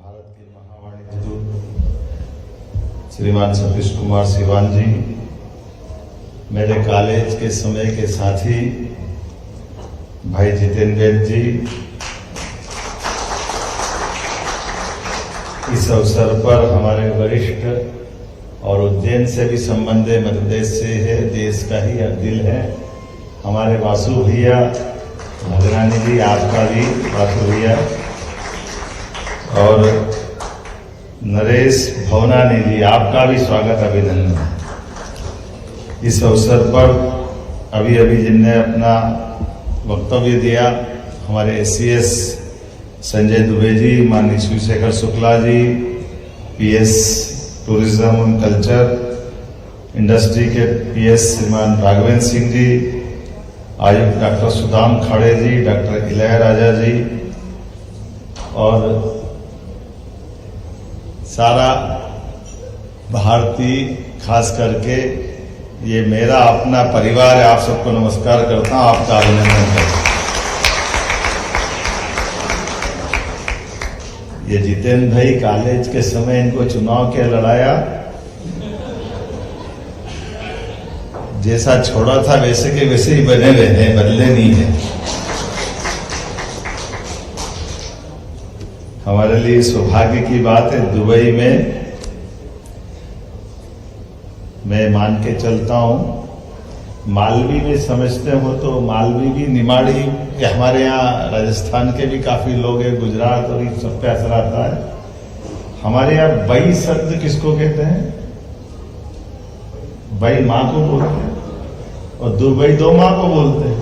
भारत के महावाणिज्य दूत श्रीमान सतीश कुमार सिवान जी, मेरे कॉलेज के समय के साथी भाई जितेंद्र जी, इस अवसर पर हमारे वरिष्ठ और उज्जैन से भी संबंध है, मध्य प्रदेश से है, देश का ही दिल है, हमारे वासु भैया, भगरानी जी, आपका भी वासु भैया, और नरेश भवनानी जी, आपका भी स्वागत अभिनंदन। इस अवसर पर अभी अभी जिनने अपना वक्तव्य दिया, हमारे एससीएस संजय दुबे जी, माननीय Shivshekhar Shukla ji, PS tourism and culture industry के पीएस श्रीमान राघवेंद्र सिंह जी, आयुक्त डॉक्टर सुदाम खाड़े जी, डॉक्टर इलैयाराजा जी, और सारा भारतीय, खास करके ये मेरा अपना परिवार है, आप सबको नमस्कार करता हूं, आपका अभिनंदन करता हूं। ये जितेंद्र भाई कॉलेज के समय इनको चुनाव के लड़ाया, जैसा छोड़ा था वैसे के वैसे ही बने रहे हैं, बदले नहीं है। हमारे लिए सौभाग्य की बात है, दुबई में मैं मान के चलता हूं, मालवी में समझते हो तो मालवी भी, निमाड़ी, हमारे यहाँ राजस्थान के भी काफी लोग हैं, गुजरात और इन सब पे असर आता है। हमारे यहाँ बई शब्द किसको कहते हैं? बई माँ को बोलते हैं, और दुबई दो माँ को बोलते हैं।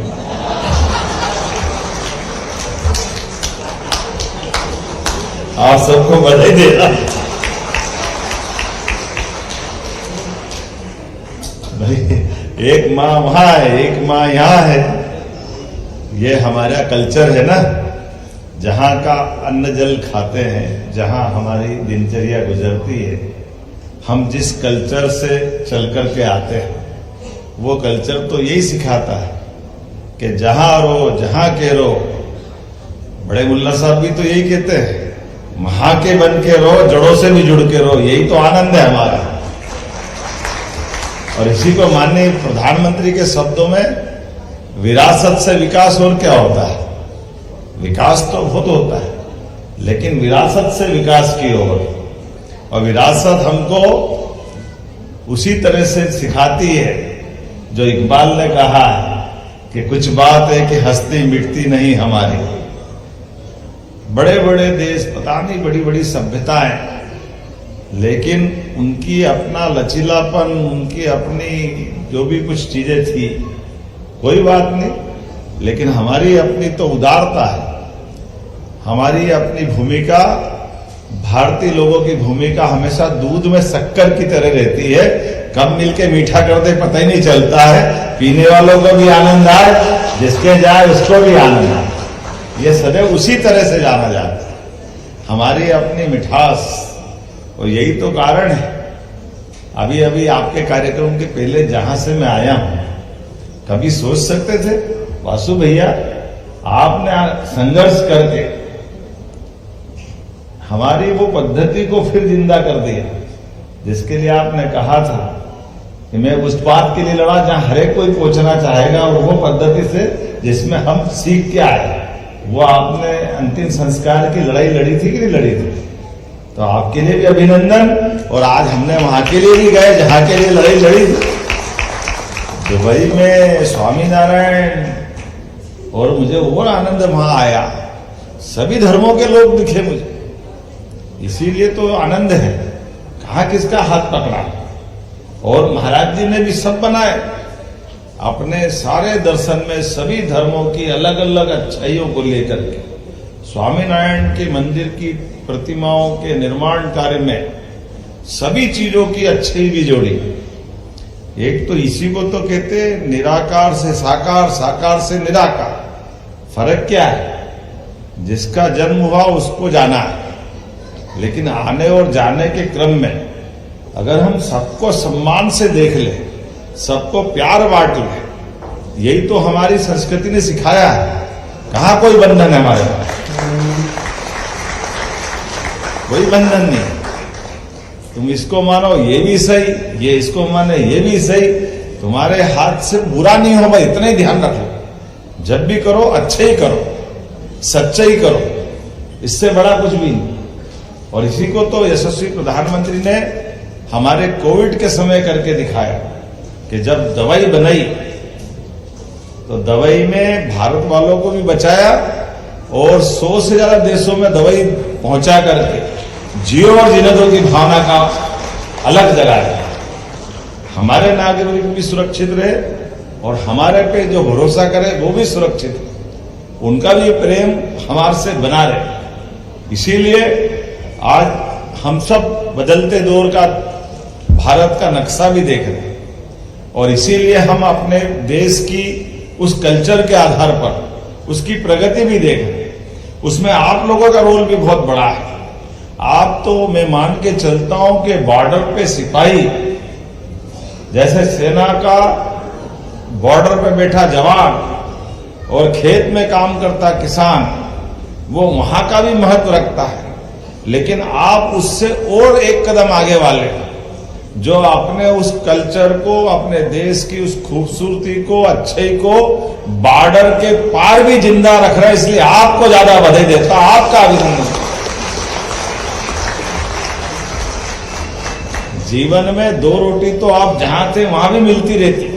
आप सबको बधाई दे रहा। भाई एक माँ वहां है, एक माँ यहाँ है, ये हमारा कल्चर है ना, जहां का अन्न जल खाते हैं, जहां हमारी दिनचर्या गुजरती है, हम जिस कल्चर से चल कर के आते हैं, वो कल्चर तो यही सिखाता है कि जहां रहो, जहां के रहो। बड़े मुल्ला साहब भी तो यही कहते हैं, वहां के बन के रहो, जड़ों से भी जुड़ के रहो, यही तो आनंद है हमारा। और इसी को माननीय प्रधानमंत्री के शब्दों में, विरासत से विकास और क्या होता है? विकास तो बहुत होता है, लेकिन विरासत से विकास की ओर, और विरासत हमको उसी तरह से सिखाती है जो इकबाल ने कहा कि कुछ बात है कि हस्ती मिटती नहीं हमारी। बड़े बड़े देश, पता नहीं बड़ी बड़ी सभ्यताएं, लेकिन उनकी अपना लचीलापन, उनकी अपनी जो भी कुछ चीजें थी, कोई बात नहीं, लेकिन हमारी अपनी तो उदारता है, हमारी अपनी भूमिका, भारतीय लोगों की भूमिका हमेशा दूध में शक्कर की तरह रहती है, कब मिलके मीठा कर दे पता ही नहीं चलता है, पीने वालों को भी आनंद आए, जिसके जाए उसको भी आनंद आए, ये सदैव उसी तरह से जाना जाता है, हमारी अपनी मिठास। और यही तो कारण है, अभी अभी आपके कार्यक्रम के पहले जहां से मैं आया हूं, कभी सोच सकते थे वासु भैया, आपने संघर्ष करके हमारी वो पद्धति को फिर जिंदा कर दिया, जिसके लिए आपने कहा था कि मैं उस बात के लिए लड़ा जहां हर एक कोई पहुंचना चाहेगा, और वो पद्धति से जिसमें हम सीख के आए, वो आपने अंतिम संस्कार की लड़ाई लड़ी थी कि नहीं लड़ी थी? तो आपके लिए भी अभिनंदन। और आज हमने वहां के लिए भी गए जहां के लिए लड़ाई लड़ी थी, दुबई में स्वामी नारायण, और मुझे और आनंद वहां आया, सभी धर्मों के लोग दिखे मुझे, इसीलिए तो आनंद है। कहाँ किसका हाथ पकड़ा, और महाराज जी ने भी सब बनाए, अपने सारे दर्शन में सभी धर्मों की अलग अलग अच्छाइयों को लेकर के स्वामीनारायण के मंदिर की प्रतिमाओं के निर्माण कार्य में सभी चीजों की अच्छाई भी जोड़ी। एक तो इसी को तो कहते निराकार से साकार, साकार से निराकार। फर्क क्या है? जिसका जन्म हुआ उसको जाना है, लेकिन आने और जाने के क्रम में अगर हम सबको सम्मान से देख लें, सबको प्यार बांट लें, यही तो हमारी संस्कृति ने सिखाया है। कहाँ कोई बंधन है हमारे पास? कोई बंधन नहीं। तुम इसको मानो ये भी सही, ये इसको माने ये भी सही, तुम्हारे हाथ से बुरा नहीं हो, भाई इतना ही ध्यान रखो। जब भी करो अच्छे ही करो, सच्चे ही करो, इससे बड़ा कुछ भी नहीं। और इसी को तो यशस्वी प्रधानमंत्री ने हमारे कोविड के समय करके दिखाया कि जब दवाई बनाई तो दवाई में भारत वालों को भी बचाया और 100 से ज्यादा देशों में दवाई पहुंचा करके जियो और जीने दो की भावना का अलग जगाया। हमारे नागरिक भी सुरक्षित रहे और हमारे पे जो भरोसा करे वो भी सुरक्षित, उनका भी प्रेम हमारे से बना रहे। इसीलिए आज हम सब बदलते दौर का भारत का नक्शा भी देख रहे हैं और इसीलिए हम अपने देश की उस कल्चर के आधार पर उसकी प्रगति भी देख रहे हैं। उसमें आप लोगों का रोल भी बहुत बड़ा है। आप तो मैं मान के चलता हूं कि बॉर्डर पे सिपाही जैसे सेना का बॉर्डर पे बैठा जवान और खेत में काम करता किसान, वो वहां का भी महत्व रखता है। लेकिन आप उससे और एक कदम आगे वाले जो अपने उस कल्चर को, अपने देश की उस खूबसूरती को, अच्छे को बॉर्डर के पार भी जिंदा रख रहे हैं। इसलिए आपको ज्यादा बधाई देता, आपका अभिनंदन। जीवन में 2 रोटी तो आप जहां थे वहां भी मिलती रहती,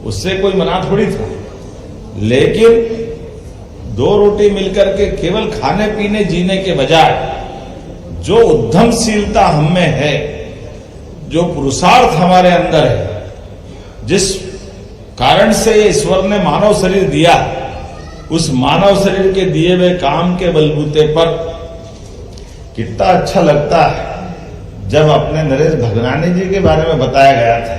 उससे कोई मना थोड़ी था। लेकिन 2 रोटी मिलकर के केवल खाने पीने जीने के बजाय जो उद्यमशीलता हम में है, जो पुरुषार्थ हमारे अंदर है, जिस कारण से ईश्वर ने मानव शरीर दिया, उस मानव शरीर के दिए हुए काम के बलबूते पर कितना अच्छा लगता है जब अपने नरेश भगनानी जी के बारे में बताया गया था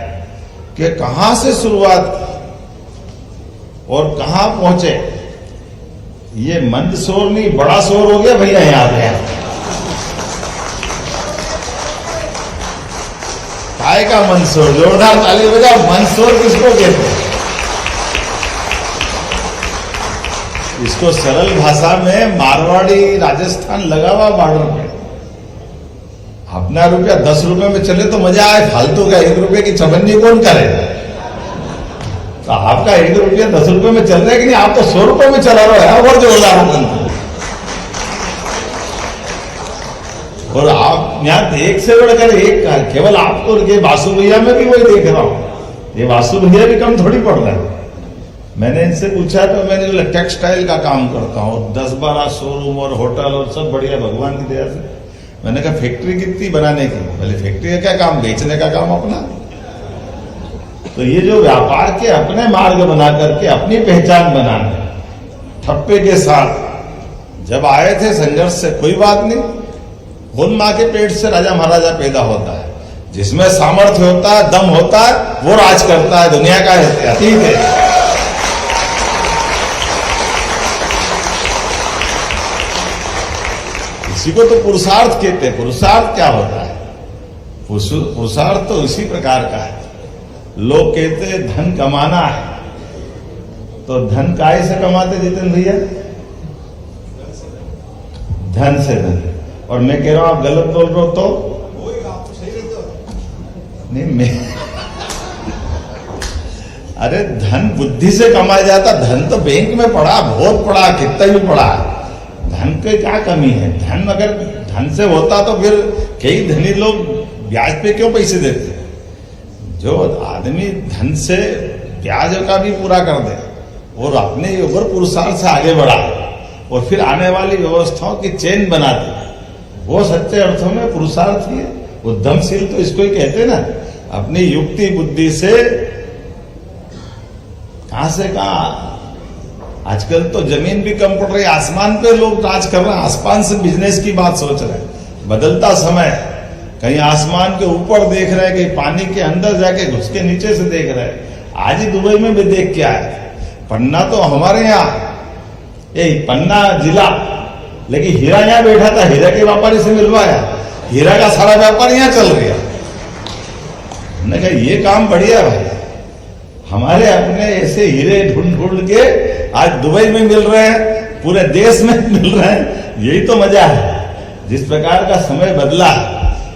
कि कहां से शुरुआत की और कहां पहुंचे। ये मंद शोर नहीं, बड़ा शोर हो गया भैया यहां पे। काय का मंदशोर, जोरदार ताली बजाओ। मंदशोर किसको कहते हैं? इसको सरल भाषा में मारवाड़ी राजस्थान लगा हुआ बॉर्डर पे। अपना रुपया 10 रुपए में चले तो मजा आए, फालतू का 1 रुपए की चवन्नी कौन करे? तो आपका 1 रुपया 10 रुपए में चल रहा है कि नहीं? आप तो 100 रुपए में चला रहे हो और जोरदार आनंद। और आप यहाँ एक से बढ़कर एक, केवल आपको ये वासु भैया में भी वही देख रहा हूं। ये वासु भैया भी कम थोड़ी पड़ रहा है। मैंने इनसे पूछा तो मैंने जो टेक्सटाइल का काम करता हूँ, 10-12 शोरूम और होटल और सब बढ़िया भगवान की दया से। मैंने कहा फैक्ट्री कितनी बनाने की? बोले फैक्ट्री का क्या काम, बेचने का काम अपना। तो ये जो व्यापार के अपने मार्ग बना करके अपनी पहचान बनाने, ठप्पे के साथ जब आए थे संघर्ष से, कोई बात नहीं। खुद मां के पेट से राजा महाराजा पैदा होता है, जिसमें सामर्थ्य होता है, दम होता है, वो राज करता है, दुनिया का अतीत है। इसी को तो पुरुषार्थ कहते हैं। पुरुषार्थ क्या होता है? पुरुषार्थ तो इसी प्रकार का है। लोग कहते हैं धन कमाना है, तो धन काहे से कमाते जितेंद्र भैया? धन से धन। और मैं कह रहा हूं आप गलत बोल रहे हो तो नहीं, मैं अरे धन बुद्धि से कमाया जाता। धन तो बैंक में पड़ा, बहुत पड़ा, कितना भी पड़ा। धन की क्या कमी है? धन अगर धन से होता तो फिर कई धनी लोग ब्याज पे क्यों पैसे देते? जो आदमी धन से ब्याज का भी पूरा कर दे और अपने ऊपर पुरुषार्थ से आगे बढ़ा और फिर आने वाली व्यवस्थाओं की चेन बना दे, वो सच्चे अर्थों में पुरुषार्थ ही है। उद्यमशील तो इसको ही कहते हैं ना। अपनी युक्ति बुद्धि से कहां से कहां। आजकल तो जमीन भी कम पड़ रही, आसमान पे लोग राज कर रहे हैं। आसमान से बिजनेस की बात सोच रहे हैं। बदलता समय, कहीं आसमान के ऊपर देख रहे हैं, कहीं पानी के अंदर जाके घुस के नीचे से देख रहे हैं। आज ही दुबई में भी देख के आए। पन्ना तो हमारे यहाँ, ये पन्ना जिला, लेकिन हीरा यहां बैठा था, हीरा के व्यापारी से मिलवाया। हीरा का सारा व्यापार यहां चल गया। मैंने कहा ये काम बढ़िया भाई, हमारे अपने ऐसे हीरे ढूंढ ढूंढ के आज दुबई में मिल रहे हैं, पूरे देश में मिल रहे हैं। यही तो मजा है। जिस प्रकार का समय बदला,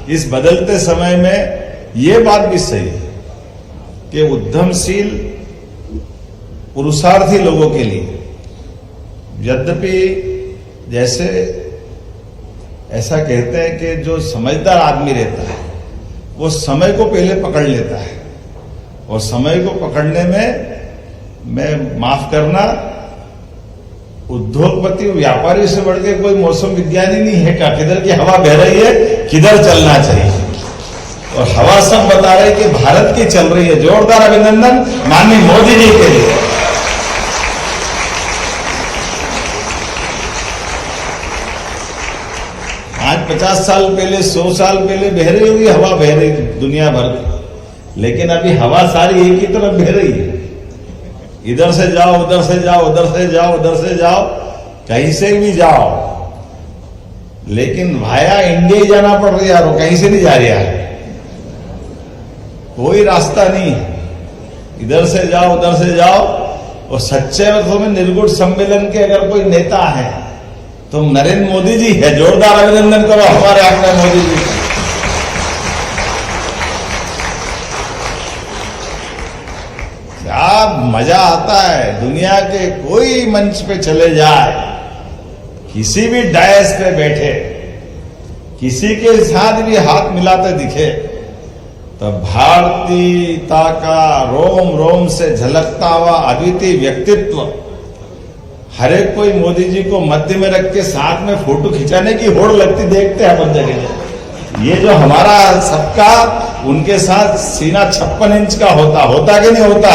इस बदलते समय में ये बात भी सही है कि उद्यमशील पुरुषार्थी लोगों के लिए, यद्यपि जैसे ऐसा कहते हैं कि जो समझदार आदमी रहता है वो समय को पहले पकड़ लेता है, और समय को पकड़ने में, मैं माफ करना, उद्योगपति व्यापारी से बढ़ के कोई मौसम विज्ञानी नहीं है। का किधर की हवा बह रही है, किधर चलना चाहिए, और हवा सब बता रही कि भारत की चल रही है। जोरदार अभिनंदन माननीय मोदी जी के लिए। आज 50 साल पहले, 100 साल पहले बह रही होगी हवा, बह रही दुनिया भर की, लेकिन अभी हवा सारी एक ही तरफ बह रही है। इधर से जाओ, उधर से जाओ, उधर से जाओ, उधर से जाओ, कहीं से भी जाओ, लेकिन भाया इंडिया ही जाना पड़ रहा है, कहीं से नहीं जा रहा है, कोई रास्ता नहीं है। इधर से जाओ, उधर से जाओ, और सच्चे अर्थों में निर्गुण सम्मेलन के अगर कोई नेता है तो नरेंद्र मोदी जी है। जोरदार अभिनंदन करो हमारे अपने मोदी जी। क्या मजा आता है, दुनिया के कोई मंच पे चले जाए, किसी भी डायस पे बैठे, किसी के साथ भी हाथ मिलाते दिखे, तो भारतीयता का रोम रोम से झलकता हुआ अद्वितीय व्यक्तित्व, हर एक कोई मोदी जी को मध्य में रख के साथ में फोटो खिंचाने की होड़ लगती देखते हैं अपन जगह। ये जो हमारा सबका उनके साथ सीना 56 इंच का होता कि नहीं होता,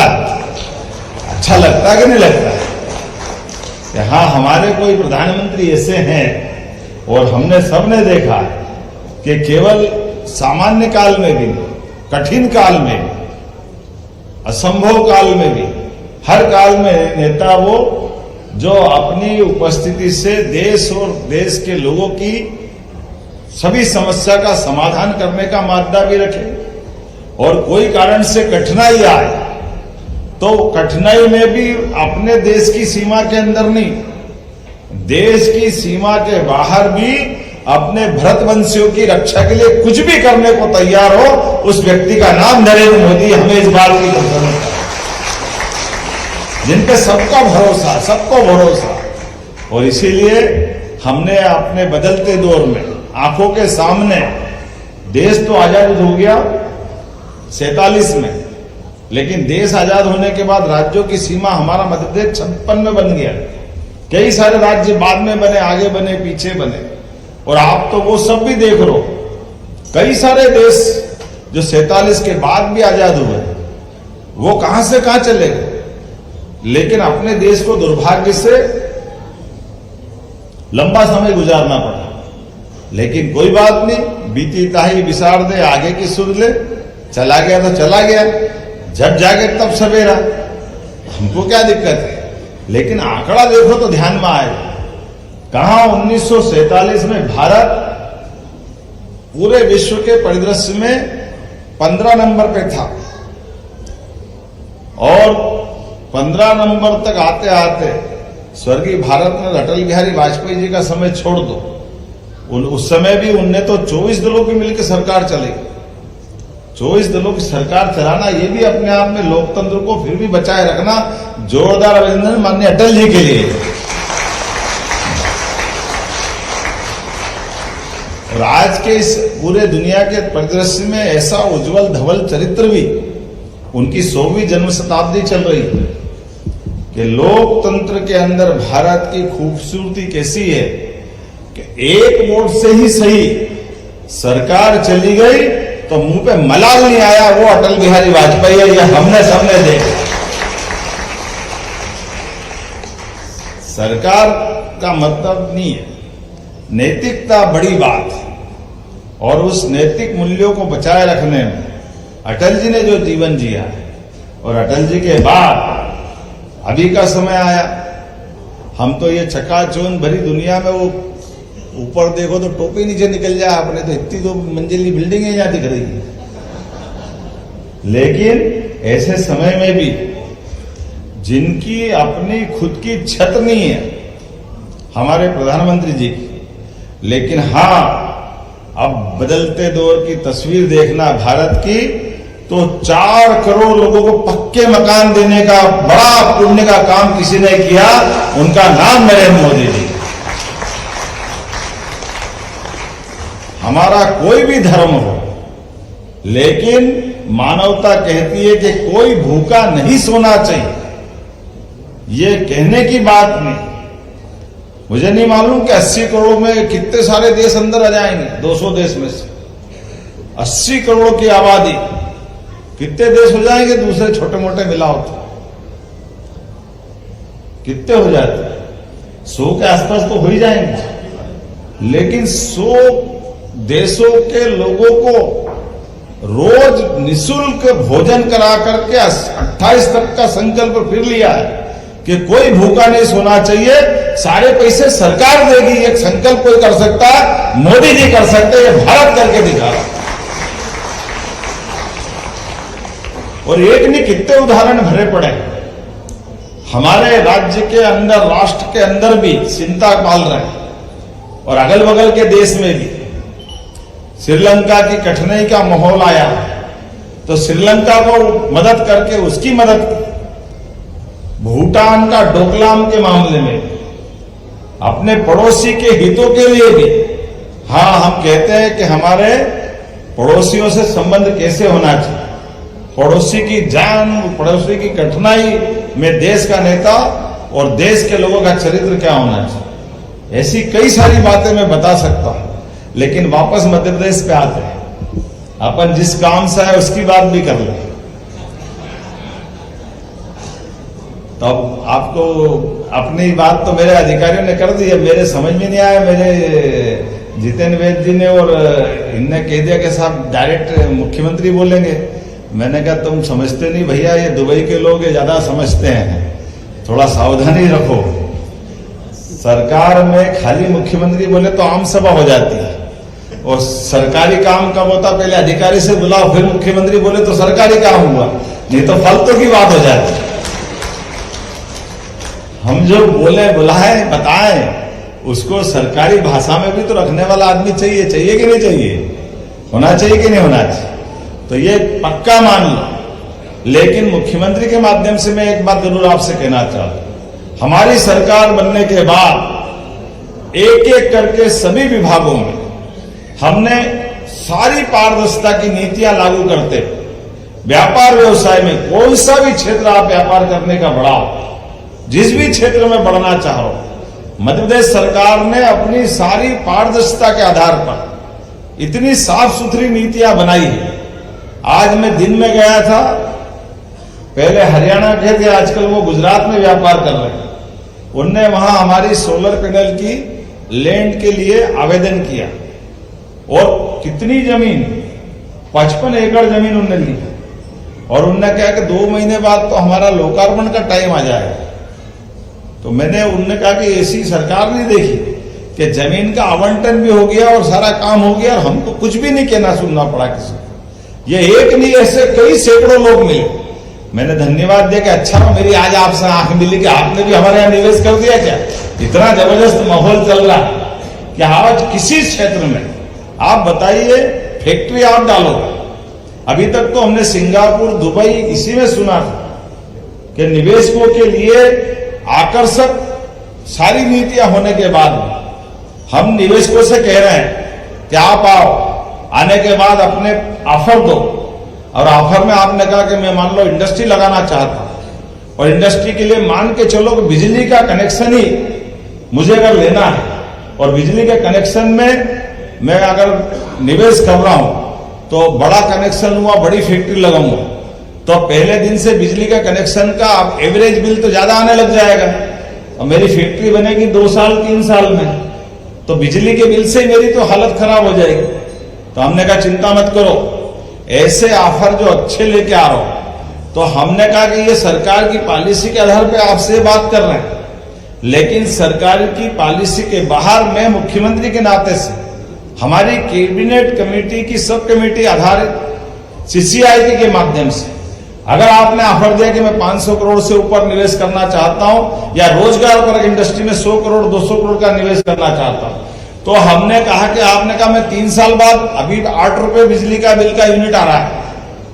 अच्छा लगता कि नहीं लगता कि हाँ हमारे कोई प्रधानमंत्री ऐसे हैं। और हमने सबने देखा कि केवल सामान्य काल में भी, कठिन काल में भी, असंभव काल में भी, हर काल में नेता वो जो अपनी उपस्थिति से देश और देश के लोगों की सभी समस्या का समाधान करने का मादा भी रखे, और कोई कारण से कठिनाई आए तो कठिनाई में भी अपने देश की सीमा के अंदर नहीं, देश की सीमा के बाहर भी अपने भरतवंशियों की रक्षा के लिए कुछ भी करने को तैयार हो, उस व्यक्ति का नाम नरेंद्र मोदी। हमें इस बात की प्रसन्नता, जिनपे सबका भरोसा, सबको भरोसा। और इसीलिए हमने अपने बदलते दौर में आंखों के सामने, देश तो आजाद हो गया 47 में, लेकिन देश आजाद होने के बाद राज्यों की सीमा हमारा मध्य प्रदेश 56 में बन गया। कई सारे राज्य बाद में बने, आगे बने, पीछे बने, और आप तो वो सब भी देख लो। कई सारे देश जो 47 के बाद भी आजाद हुए, वो कहां से कहां चले गए, लेकिन अपने देश को दुर्भाग्य से लंबा समय गुजारना पड़ा। लेकिन कोई बात नहीं, बीती ताही विसार दे, आगे की सुध ले, चला गया तो चला गया, जब जागे तब सवेरा, हमको क्या दिक्कत है। लेकिन आंकड़ा देखो तो ध्यान में आए, कहां 1947 में भारत पूरे विश्व के परिदृश्य में 15 नंबर पे था, और 15 नंबर तक आते आते स्वर्गीय भारत में अटल बिहारी वाजपेयी जी का समय छोड़ दो, उस समय भी उनने तो 24 दलों की मिलकर सरकार चलाई। 24 दलों की सरकार चलाना, ये भी अपने आप में लोकतंत्र को फिर भी बचाए रखना। जोरदार अभिनंदन माननीय अटल जी के लिए। और आज के इस पूरे दुनिया के परिदृश्य में ऐसा उज्जवल धवल चरित्र भी, उनकी 100वीं जन्म शताब्दी चल रही है, कि लोकतंत्र के अंदर भारत की खूबसूरती कैसी है कि एक वोट से ही सही सरकार चली गई तो मुंह पे मलाल नहीं आया, वो अटल बिहारी वाजपेयी है। ये हमने सबने देखा। सरकार का मतलब नहीं है, नैतिकता बड़ी बात है, और उस नैतिक मूल्यों को बचाए रखने में अटल जी ने जो जीवन जिया है, और अटल जी के बाद अभी का समय आया, हम तो ये चकाचौंध भरी दुनिया में, वो ऊपर देखो तो टोपी नीचे निकल जाए अपने, तो इतनी तो मंजिली बिल्डिंगें यहां दिख रही है। लेकिन ऐसे समय में भी जिनकी अपनी खुद की छत नहीं है, हमारे प्रधानमंत्री जी की, लेकिन हाँ, अब बदलते दौर की तस्वीर देखना भारत की, तो 4 करोड़ लोगों को पक्के मकान देने का बड़ा पुण्य का काम किसी ने किया, उनका नाम नरेंद्र मोदी जी। हमारा कोई भी धर्म हो, लेकिन मानवता कहती है कि कोई भूखा नहीं सोना चाहिए। ये कहने की बात नहीं, मुझे नहीं मालूम कि 80 करोड़ में कितने सारे देश अंदर आ जाएंगे। 200 देश में से 80 करोड़ की आबादी, कितने देश हो जाएंगे दूसरे छोटे मोटे मिलाओ तो कितने हो जाते? 100 के आसपास तो हो ही जाएंगे। लेकिन 100 देशों के लोगों को रोज निशुल्क भोजन करा करके 28 तक का संकल्प फिर लिया है कि कोई भूखा नहीं सोना चाहिए। सारे पैसे सरकार देगी, एक संकल्प कोई कर सकता है, मोदी जी कर सकते हैं, ये भारत करके दिखा रहा। और एक नहीं कितने उदाहरण भरे पड़े। हमारे राज्य के अंदर, राष्ट्र के अंदर भी चिंता पाल रहे हैं, और अगल बगल के देश में भी। श्रीलंका की कठिनाई का माहौल आया तो श्रीलंका को मदद करके उसकी मदद की। भूटान का डोकलाम के मामले में अपने पड़ोसी के हितों के लिए भी, हाँ, हम कहते हैं कि हमारे पड़ोसियों से संबंध कैसे होना चाहिए, पड़ोसी की जान, पड़ोसी की कठिनाई में देश का नेता और देश के लोगों का चरित्र क्या होना चाहिए। ऐसी कई सारी बातें मैं बता सकता हूं, लेकिन वापस मध्य प्रदेश पे आते हैं। अपन जिस काम से है उसकी बात भी कर लें। तो अब आपको अपनी बात तो मेरे अधिकारियों ने कर दी है, मेरे समझ में नहीं आया। मेरे जितेंद्र वैद्य जी ने और इनने कह दिया कि साहब डायरेक्ट मुख्यमंत्री बोलेंगे। मैंने कहा तुम समझते नहीं भैया, ये दुबई के लोग ज्यादा समझते हैं, थोड़ा सावधानी रखो। सरकार में खाली मुख्यमंत्री बोले तो आम सभा हो जाती है, और सरकारी काम कब होता, पहले अधिकारी से बुलाओ फिर मुख्यमंत्री बोले तो सरकारी काम हुआ, नहीं तो फालतू की बात हो जाती है। हम जो बोले, बुलाए, बताएं, उसको सरकारी भाषा में भी तो रखने वाला आदमी चाहिए कि नहीं चाहिए, होना चाहिए कि नहीं होना चाहिए। तो ये पक्का मान लो। लेकिन मुख्यमंत्री के माध्यम से मैं एक बात जरूर आपसे कहना चाहता हूं, हमारी सरकार बनने के बाद एक एक करके सभी विभागों में हमने सारी पारदर्शिता की नीतियां लागू करते, व्यापार व्यवसाय में कौन सा भी क्षेत्र आप व्यापार करने का बढ़ाओ, जिस भी क्षेत्र में बढ़ना चाहो, मध्य प्रदेश सरकार ने अपनी सारी पारदर्शिता के आधार पर इतनी साफ सुथरी नीतियां बनाई है। आज मैं दिन में गया था, पहले हरियाणा के थे, आजकल वो गुजरात में व्यापार कर रहे हैं। उनने वहां हमारी सोलर पैनल की लैंड के लिए आवेदन किया, और कितनी जमीन, 55 एकड़ जमीन उनने ली, और उनने कहा कि 2 महीने बाद तो हमारा लोकार्पण का टाइम आ जाएगा। तो उनने कहा कि ऐसी सरकार नहीं देखी कि जमीन का आवंटन भी हो गया और सारा काम हो गया, और हमको कुछ भी नहीं कहना सुनना पड़ा किसी को। ये एक नहीं, ऐसे कई सैकड़ों लोग मिले। मैंने धन्यवाद दिया कि अच्छा मेरी आज आपसे आंख मिली कि आपने भी हमारे यहां निवेश कर दिया क्या। इतना जबरदस्त माहौल चल रहा है कि आज किसी क्षेत्र में आप बताइए, फैक्ट्री आप डालोगे। अभी तक तो हमने सिंगापुर, दुबई इसी में सुना था कि निवेशकों के लिए आकर्षक सारी नीतियां होने के बाद हम निवेशकों से कह रहे हैं कि आप आओ, आने के बाद अपने ऑफर दो। और ऑफर में आपने कहा कि मैं मान लो इंडस्ट्री लगाना चाहता हूं, और इंडस्ट्री के लिए मान के चलो कि बिजली का कनेक्शन ही मुझे अगर लेना है, और बिजली के कनेक्शन में मैं अगर निवेश कर रहा हूं तो बड़ा कनेक्शन हुआ, बड़ी फैक्ट्री लगाऊंगा, तो पहले दिन से बिजली का कनेक्शन का एवरेज बिल तो ज्यादा आने लग जाएगा। और मेरी फैक्ट्री बनेगी 2 साल 3 साल में, तो बिजली के बिल से मेरी तो हालत खराब हो जाएगी। तो हमने कहा चिंता मत करो, ऐसे ऑफर जो अच्छे लेके आ रहा हूं। तो हमने कहा कि ये सरकार की पॉलिसी के आधार पर आपसे बात कर रहे हैं, लेकिन सरकार की पॉलिसी के बाहर में मुख्यमंत्री के नाते से हमारी कैबिनेट कमेटी की सब कमेटी आधारित सीसीआईटी के माध्यम से अगर आपने ऑफर दिया कि मैं 500 करोड़ से ऊपर निवेश करना चाहता हूं, या रोजगार पर इंडस्ट्री में 100 करोड़ 200 करोड़ का निवेश करना चाहता हूं, तो हमने कहा कि आपने कहा मैं 3 साल बाद, अभी 8 रुपए बिजली का बिल का यूनिट आ रहा है,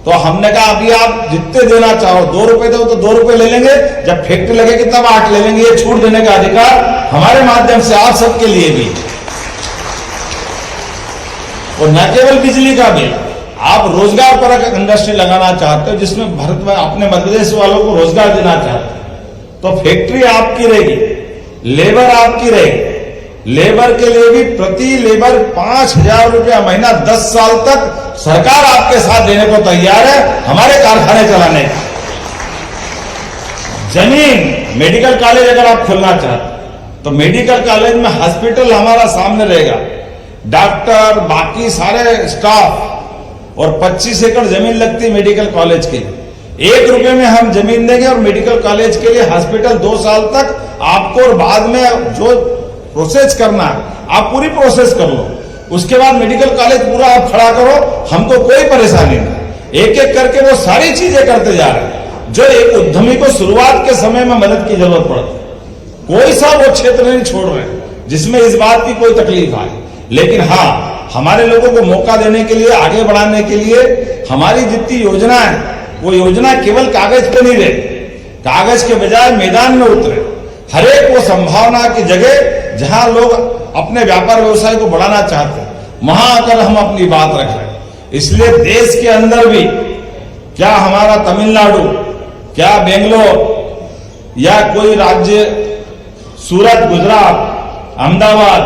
तो हमने कहा अभी आप जितने देना चाहो, 2 रुपए दो तो 2 रुपए ले लेंगे, जब फैक्ट्री लगेगी तब 8 ले लेंगे। ये छूट देने का अधिकार हमारे माध्यम से आप सबके लिए भी। और न केवल बिजली का बिल, आप रोजगार परक इंडस्ट्री लगाना चाहते हो जिसमें भारत में अपने मध्य प्रदेश वालों को रोजगार देना चाहते हो, तो फैक्ट्री आपकी रहेगी, लेबर आपकी रहेगी। लेबर के लिए भी प्रति लेबर 5,000 रुपया महीना 10 साल तक सरकार आपके साथ देने को तैयार है हमारे कारखाने चलाने का। जमीन, मेडिकल कॉलेज अगर आप खोलना चाहते तो मेडिकल कॉलेज में हॉस्पिटल हमारा सामने रहेगा, डॉक्टर बाकी सारे स्टाफ, और 25 एकड़ जमीन लगती है मेडिकल कॉलेज के लिए। 1 रुपए में हम जमीन देंगे और मेडिकल कॉलेज के लिए हॉस्पिटल 2 साल तक आपको, और बाद में जो प्रोसेस करना है आप पूरी प्रोसेस कर लो, उसके बाद मेडिकल कॉलेज पूरा आप खड़ा करो, हमको कोई परेशानी नहीं। एक एक करके वो सारी चीजें करते जा रहे हैं जो एक उद्यमी को शुरुआत के समय में मदद की जरूरत पड़ती। कोई सा वो क्षेत्र नहीं छोड़ रहे जिसमें इस बात की कोई तकलीफ आए, लेकिन हाँ, हमारे लोगों को मौका देने के लिए, आगे बढ़ाने के लिए हमारी जितनी योजना है वो योजना केवल कागज पे नहीं रहे, कागज के बजाय मैदान में उतरे। हर एक वो संभावना की जगह जहां लोग अपने व्यापार व्यवसाय को बढ़ाना चाहते हैं वहां आकर हम अपनी बात रख रहे हैं। इसलिए देश के अंदर भी, क्या हमारा तमिलनाडु, क्या बेंगलोर या कोई राज्य, सूरत, गुजरात, अहमदाबाद,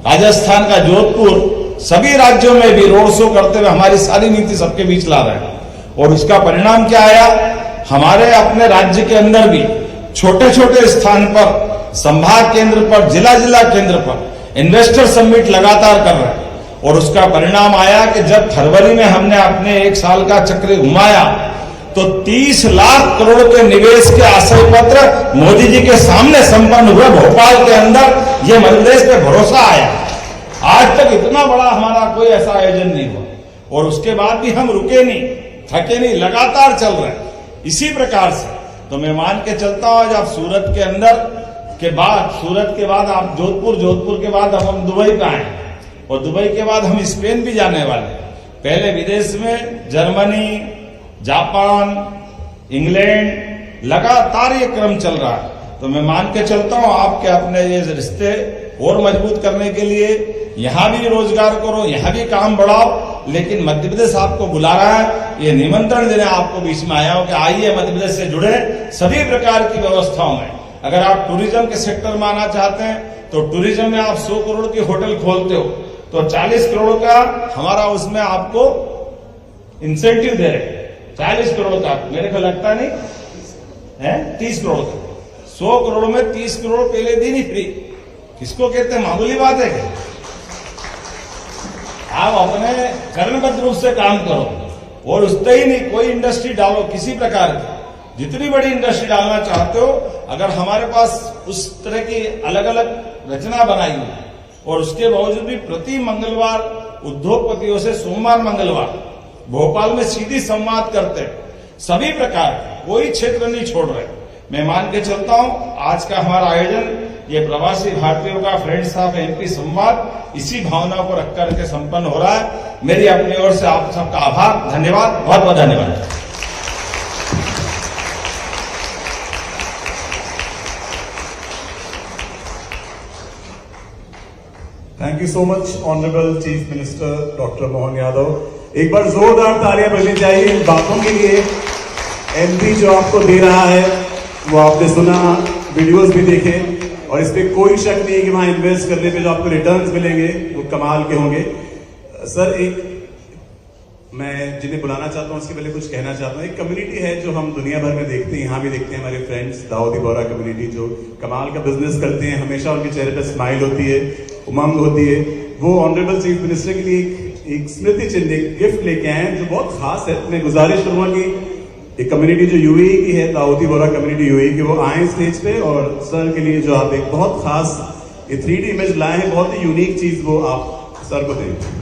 राजस्थान का जोधपुर, सभी राज्यों में भी रोड शो करते हुए हमारी सारी नीति सबके बीच ला रहे हैं। और उसका परिणाम क्या आया, हमारे अपने राज्य के अंदर भी छोटे छोटे स्थान पर, संभाग केंद्र पर, जिला जिला केंद्र पर इन्वेस्टर समिट लगातार कर रहे हैं। और उसका परिणाम आया कि जब फरवरी में हमने अपने 1 साल का चक्र घुमाया तो 30 लाख करोड़ के निवेश के आशय पत्र मोदी जी के सामने संपन्न हुए भोपाल के अंदर। ये मध्य प्रदेश पे भरोसा आया। आज तक इतना बड़ा हमारा कोई ऐसा आयोजन नहीं हुआ और उसके बाद भी हम रुके नहीं, थके नहीं, लगातार चल रहे हैं इसी प्रकार से। तो मैं मान के चलता हूं, आज आप सूरत के अंदर के बाद, सूरत के बाद आप जोधपुर, जोधपुर के बाद अब हम दुबई पे आए और दुबई के बाद हम स्पेन भी जाने वाले। पहले विदेश में जर्मनी, जापान, इंग्लैंड, लगातार ये क्रम चल रहा है। तो मैं मान के चलता हूं आपके अपने ये रिश्ते और मजबूत करने के लिए यहां भी रोजगार करो, यहां भी काम बढ़ाओ। लेकिन मध्य प्रदेश आपको बुला रहा है, ये निमंत्रण देने आपको बीच में आया हूं कि आइए मध्य प्रदेश से जुड़े सभी प्रकार की व्यवस्थाओं में। अगर आप टूरिज्म के सेक्टर में आना चाहते हैं तो टूरिज्म में आप 100 करोड़ की होटल खोलते हो तो 40 करोड़ का हमारा उसमें आपको इंसेंटिव दे रहे, 40 करोड़ का, मेरे को लगता नहीं है 30 करोड़ का। 100 करोड़ में 30 करोड़ पहले दिन ही फ्री, किसको कहते हैं, मामूली बात है क्या? आप अपने कर्मबद्ध रूप से काम करो और उससे ही नहीं, कोई इंडस्ट्री डालो किसी प्रकार की, जितनी बड़ी इंडस्ट्री डालना चाहते हो। अगर हमारे पास उस तरह की अलग अलग रचना बनाई हुई और उसके बावजूद भी प्रति मंगलवार उद्योगपतियों से सोमवार मंगलवार भोपाल में सीधी संवाद करते हैं, सभी प्रकार कोई क्षेत्र नहीं छोड़ रहे। मैं मान के चलता हूं आज का हमारा आयोजन ये प्रवासी भारतीयों का फ्रेंड्स ऑफ एमपी संवाद इसी भावना को रख करके संपन्न हो रहा है। मेरी अपनी ओर से आप सबका आभार, धन्यवाद, बहुत बहुत धन्यवाद। Thank you so much honourable chief minister doctor Mohan Yadav. एक बार जोरदार तालियां बजनी चाहिए इन बातों के लिए। एमपी जो आपको दे रहा है वो आपने सुना, वीडियोस भी देखे और इस पे कोई शक नहीं है कि वहां इन्वेस्ट करने पे जो आपको रिटर्न्स मिलेंगे वो कमाल के होंगे। सर, एक मैं जिन्हें बुलाना चाहता हूं उसके पहले कुछ कहना चाहता हूं। एक कम्युनिटी है जो हम दुनिया भर में देखते हैं, यहाँ भी देखते हैं, हमारे फ्रेंड्स दाऊदी बोरा कम्युनिटी जो कमाल का बिजनेस करते हैं, हमेशा उनके चेहरे पर स्माइल होती है, उमंग होती है। वो ऑनरेबल चीफ मिनिस्टर के लिए एक स्मृति चिन्ह, गिफ्ट लेके आए हैं जो बहुत खास है। मैं गुजारिश करूंगा कि एक कम्युनिटी जो यूएई की है, दाऊदी बोरा कम्युनिटी यूएई की, वो आए स्टेज पे और सर के लिए जो आप एक बहुत खास ये 3D इमेज लाए हैं, बहुत ही यूनिक चीज वो आप सर को दें।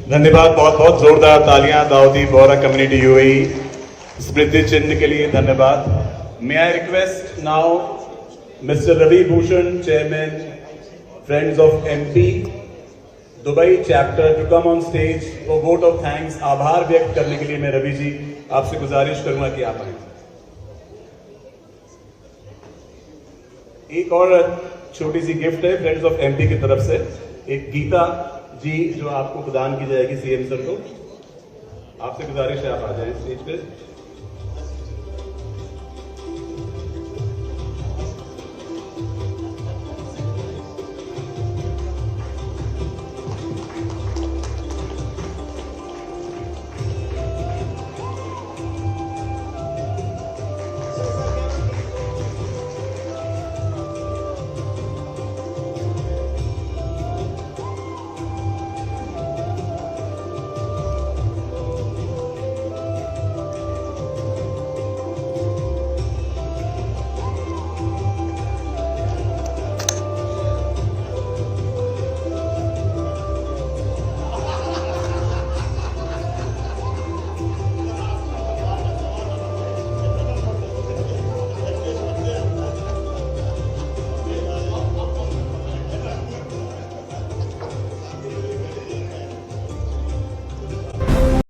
धन्यवाद, बहुत बहुत जोरदार तालियां दाऊदी बोहरा कम्युनिटी यूएई स्मृति चिन्ह के लिए धन्यवाद। May I request now mister Ravi Bhushan, chairman friends of MP Dubai chapter, to come on stage for vote of thanks. आभार व्यक्त करने के लिए मैं रवि जी आपसे गुजारिश करूंगा कि आप आए। एक और छोटी सी गिफ्ट है फ्रेंड्स ऑफ एमपी की तरफ से, एक गीता जी जो आपको प्रदान की जाएगी सीएम सर को। आपसे गुजारिश है आप आ जाएं स्टेज पे।